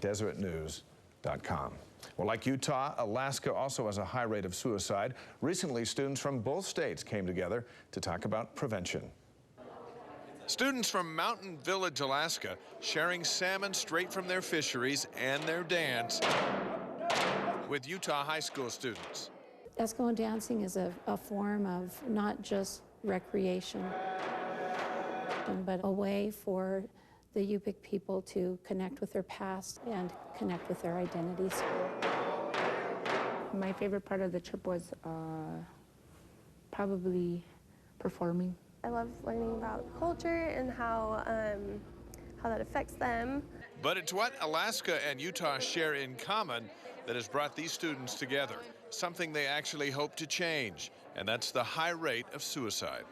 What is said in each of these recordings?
DeseretNews.com. Well, like Utah, Alaska also has a high rate of suicide. Recently, students from both states came together to talk about prevention. Students from Mountain Village, Alaska, sharing salmon straight from their fisheries and their dance with Utah high school students. Eskimo dancing is a form of not just recreation, but a way for the Yupik people to connect with their past and connect with their identities. My favorite part of the trip was probably performing. I love learning about culture and how that affects them. But it's what Alaska and Utah share in common that has brought these students together, something they actually hope to change, and that's the high rate of suicide.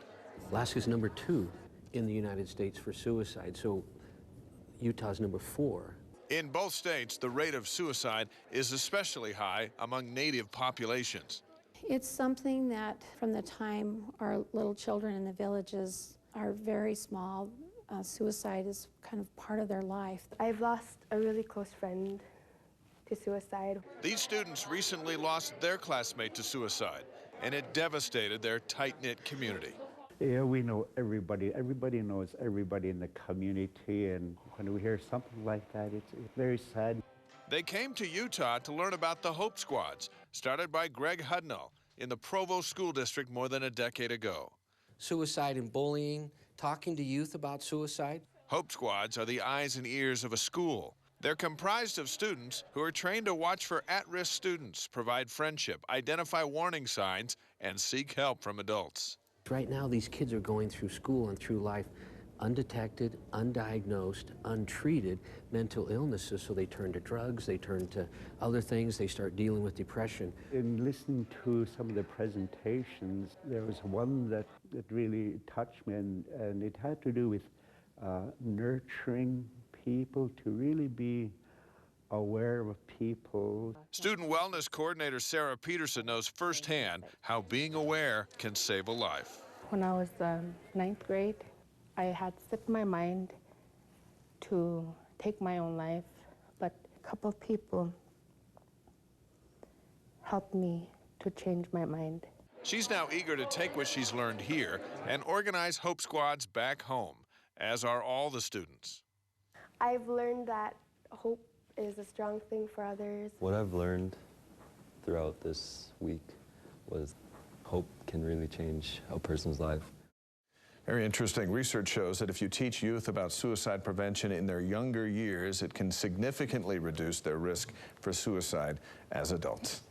Alaska's #2 in the United States for suicide, so Utah's #4. In both states, the rate of suicide is especially high among native populations. It's something that from the time our little children in the villages are very small, suicide is kind of part of their life. I've lost a really close friend to suicide. These students recently lost their classmate to suicide, and it devastated their tight-knit community. Yeah, we know everybody. Everybody knows everybody in the community, and when we hear something like that, it's very sad. They came to Utah to learn about the Hope Squads, started by Greg Hudnall in the Provo School District more than a decade ago. Suicide and bullying, talking to youth about suicide. Hope Squads are the eyes and ears of a school. They're comprised of students who are trained to watch for at-risk students, provide friendship, identify warning signs, and seek help from adults. Right now, these kids are going through school and through life undetected, undiagnosed, untreated mental illnesses, so they turn to drugs, they turn to other things, they start dealing with depression. In listening to some of the presentations, there was one that really touched me, and it had to do with nurturing people, to really be aware of people. Student Wellness Coordinator Sarah Peterson knows firsthand how being aware can save a life. When I was 9th grade, I had set my mind to take my own life, but a couple of people helped me to change my mind. She's now eager to take what she's learned here and organize Hope Squads back home, as are all the students. I've learned that hope is a strong thing for others. What I've learned throughout this week was hope can really change a person's life. Very interesting. Research shows that if you teach youth about suicide prevention in their younger years, it can significantly reduce their risk for suicide as adults.